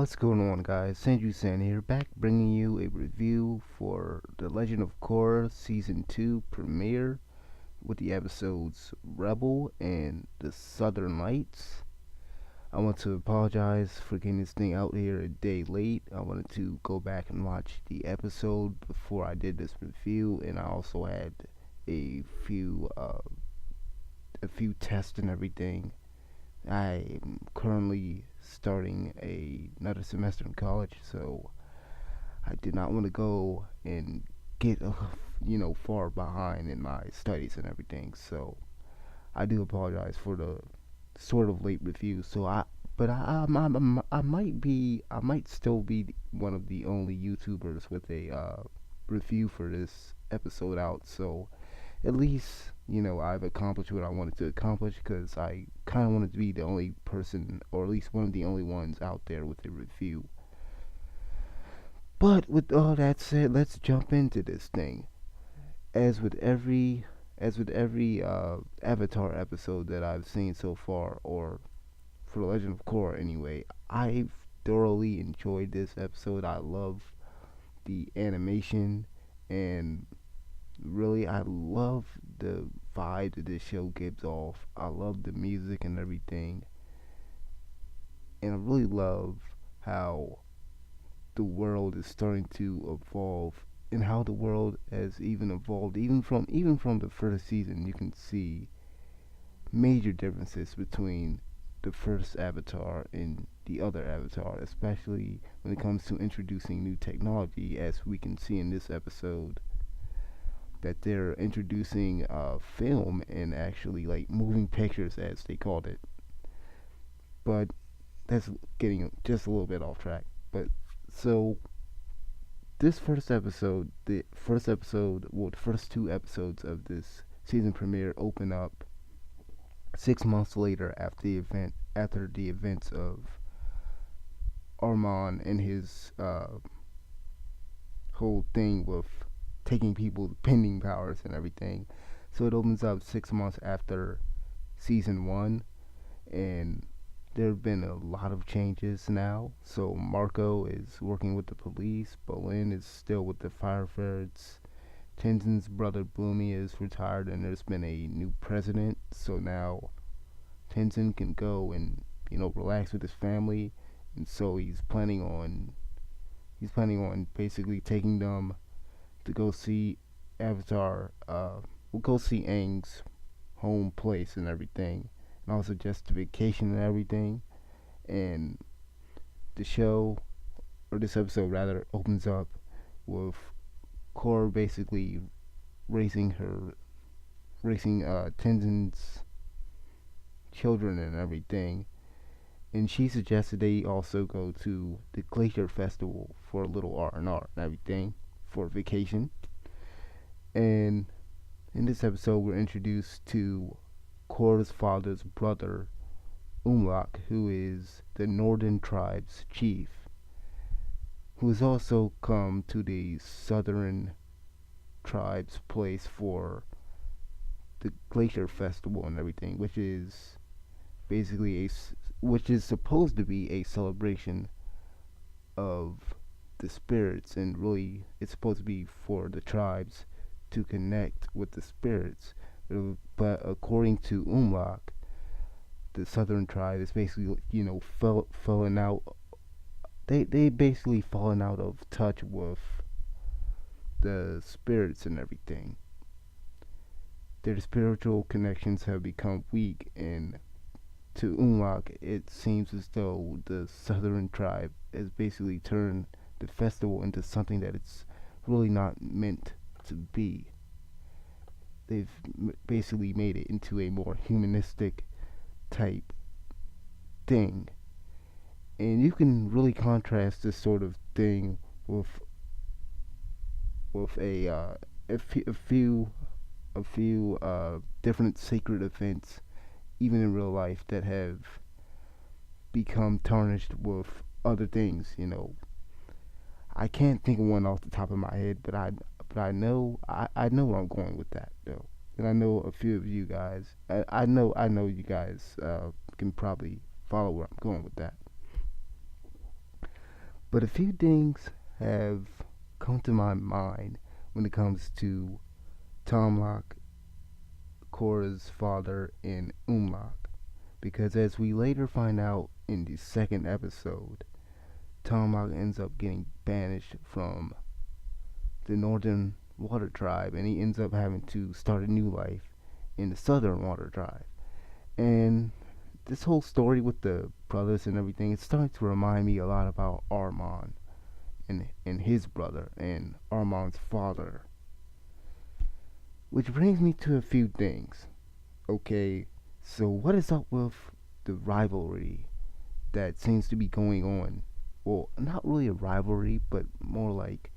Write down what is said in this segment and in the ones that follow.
What's going on, guys? Sanju here, back bringing you a review for The Legend of Korra Season 2 premiere with the episodes Rebel and The Southern Lights. I want to apologize for getting this thing out here a day late. I wanted to go back and watch the episode before I did this review, and I also had a few tests and everything. I am currently starting another semester in college, so I did not want to go and get far behind in my studies and everything. So I do apologize for the sort of late review. I might still be one of the only YouTubers with a review for this episode out. So at least I've accomplished what I wanted to accomplish, because I kind of wanted to be the only person, or at least one of the only ones out there with a review. But with all that said, let's jump into this thing. As with every Avatar episode that I've seen so far, or for The Legend of Korra anyway, I've thoroughly enjoyed this episode. I love the animation, and really, I love the vibe that this show gives off. I love the music and everything, and I really love how the world is starting to evolve, and how the world has even evolved. Even from the first season, you can see major differences between the first Avatar and the other Avatar, especially when it comes to introducing new technology, as we can see in this episode that they're introducing film and actually like moving pictures, as they called it. But that's getting just a little bit off track. But so this the first two episodes of this season premiere open up 6 months later after the events of Armand and his whole thing with taking people's pending powers and everything. So it opens up 6 months after season one, and there have been a lot of changes now. So Marco is working with the police, Bolin is still with the firefighters, Tenzin's brother Bloomy is retired, and there's been a new president. So now Tenzin can go and relax with his family, and so he's planning on basically taking them to go see Avatar. We'll go see Aang's home place and everything, and also just the vacation and everything. And the show, or this episode rather, opens up with Korra basically racing Tenzin's children and everything. And she suggested they also go to the Glacier Festival for a little R&R and everything, for vacation. And in this episode, we're introduced to Korra's father's brother, Umlak, who is the Northern Tribe's chief, who has also come to the Southern Tribe's place for the Glacier Festival and everything, which is supposed to be a celebration of the spirits, and really it's supposed to be for the tribes to connect with the spirits. But according to Umlak, the Southern tribe is basically falling out. They basically fallen out of touch with the spirits and everything. Their spiritual connections have become weak, and to Umlak, it seems as though the Southern tribe has basically turned the festival into something that it's really not meant to be. They've basically made it into a more humanistic type thing, and you can really contrast this sort of thing with a few different sacred events, even in real life, that have become tarnished with other things. I can't think of one off the top of my head, but I know where I'm going with that though, and I know a few of you guys. I know you guys can probably follow where I'm going with that. But a few things have come to my mind when it comes to Tomlock, Korra's father, and Umlock. Because as we later find out in the second episode, Tomlock ends up getting banished from the Northern Water Tribe and he ends up having to start a new life in the Southern Water Tribe. And this whole story with the brothers and everything, it's starting to remind me a lot about Armand and his brother and Armand's father. Which brings me to a few things. Okay, so what is up with the rivalry that seems to be going on? Well, not really a rivalry, but more like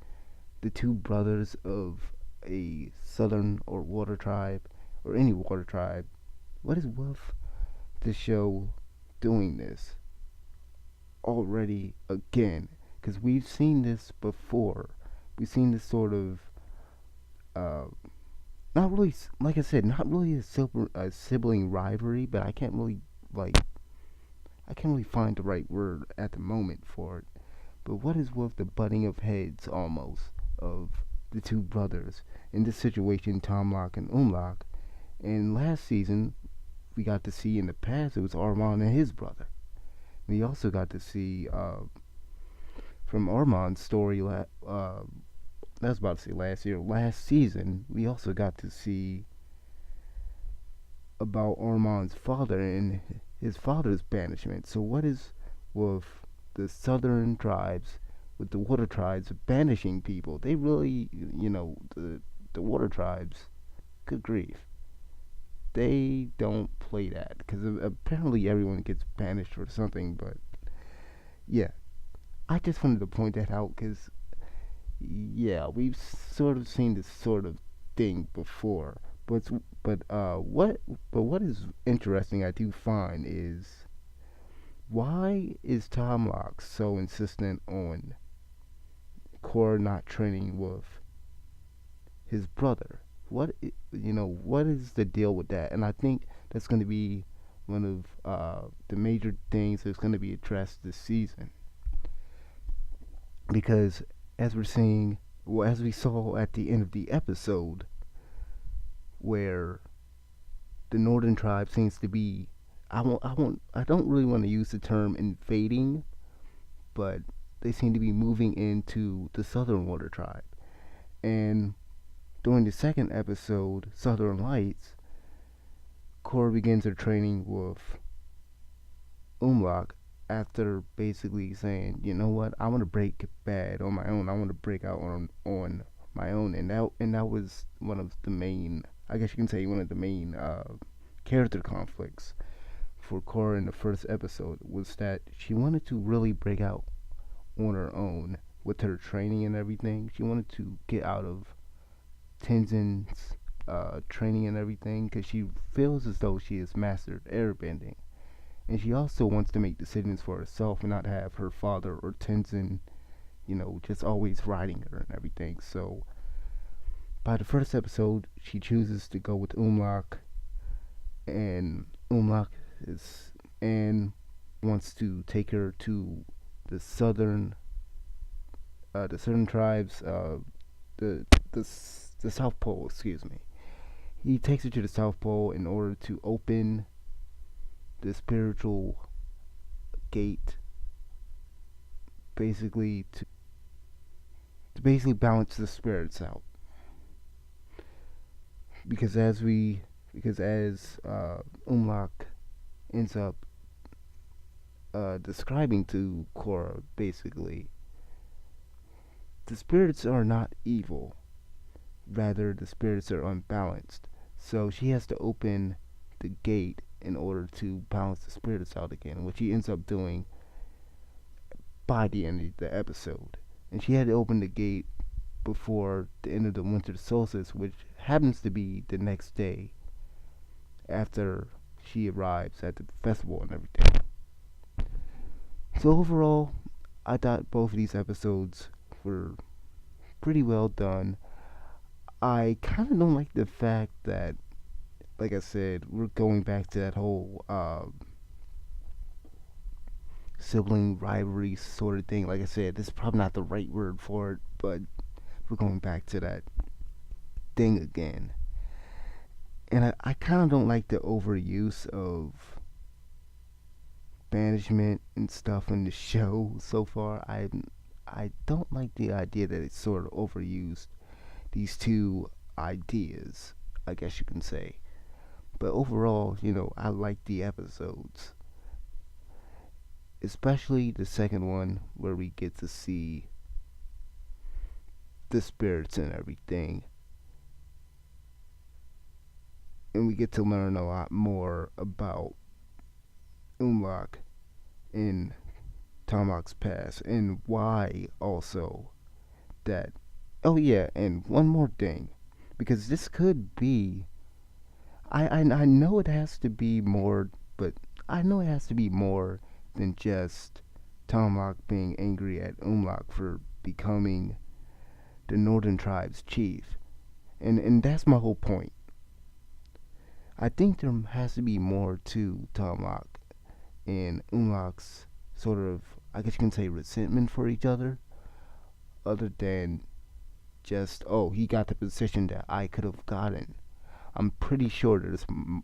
the two brothers of a southern or water tribe or any water tribe. What is with the show doing this already again? Because we've seen this before. We've seen this sort of uh, not really, like I said, not really a sibling rivalry, but like I can't really find the right word at the moment for it. But what is with the butting of heads almost of the two brothers in this situation, Tomlock and Umlock? And last season, we got to see in the past it was Armand and his brother. We also got to see from Armand's story. I was about to say last year, last season. We also got to see about Armand's father and his father's banishment. So what is with the southern tribes, with the water tribes banishing people? They really, the water tribes, good grief, they don't play that because apparently everyone gets banished or something. But yeah, I just wanted to point that out because yeah, we've sort of seen this sort of thing before. But but what is interesting I do find is why is Tom Locke so insistent on Korra not training with his brother? What is the deal with that? And I think that's going to be one of the major things that's going to be addressed this season because as we're seeing, well, as we saw at the end of the episode, where the northern tribe seems to be, I don't really want to use the term invading, but they seem to be moving into the southern water tribe. And during the second episode, Southern Lights, Korra begins her training with Umlock after basically saying, you know what, I want to break bad on my own. I want to break out on my own, and that was one of the main, I guess you can say, one of the main character conflicts for Korra in the first episode was that she wanted to really break out on her own with her training and everything. She wanted to get out of Tenzin's training and everything because she feels as though she has mastered airbending. And she also wants to make decisions for herself and not have her father or Tenzin, just always riding her and everything. So by the first episode, she chooses to go with Umlock, and Umlock is and wants to take her to the southern tribes, the the the South Pole. Excuse me. He takes her to the South Pole in order to open the spiritual gate, basically to basically balance the spirits out. Because as Umlock ends up describing to Korra, basically, the spirits are not evil. Rather, the spirits are unbalanced. So she has to open the gate in order to balance the spirits out again, which he ends up doing by the end of the episode. And she had to open the gate before the end of the winter solstice, which happens to be the next day after she arrives at the festival and everything. So overall, I thought both of these episodes were pretty well done. I kind of don't like the fact that, like I said, we're going back to that whole sibling rivalry sort of thing. Like I said, this is probably not the right word for it, but we're going back to that thing again. And I kind of don't like the overuse of banishment and stuff in the show so far. I don't like the idea that it's sort of overused these two ideas, I guess you can say. But overall, I like the episodes, especially the second one where we get to see the spirits and everything, and we get to learn a lot more about Umlok in Tomok's past and why also that. Oh yeah, and one more thing, because this could be. I know it has to be more, but I know it has to be more than just Tomok being angry at Umlok for becoming the Northern Tribe's chief, and that's my whole point. I think there has to be more to Tomok and Umlok's sort of, I guess you can say, resentment for each other than just, oh, he got the position that I could have gotten. I'm pretty sure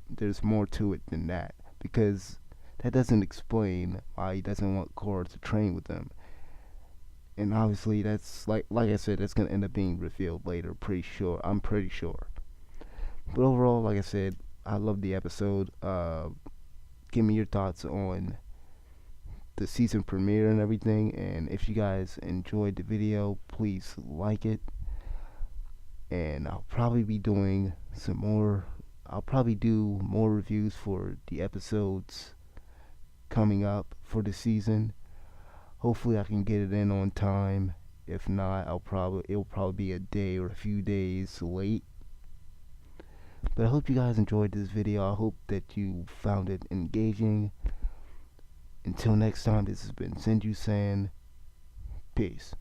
there's more to it than that, because that doesn't explain why he doesn't want Korra to train with him. And obviously, that's like I said, that's gonna end up being revealed later. Pretty sure. I'm pretty sure. But overall, like I said, I love the episode. Give me your thoughts on the season premiere and everything. And if you guys enjoyed the video, please like it. And I'll probably be doing some more. I'll probably do more reviews for the episodes coming up for the season. Hopefully, I can get it in on time. If not, it'll probably be a day or a few days late. But I hope you guys enjoyed this video. I hope that you found it engaging. Until next time, this has been Senju San. Peace.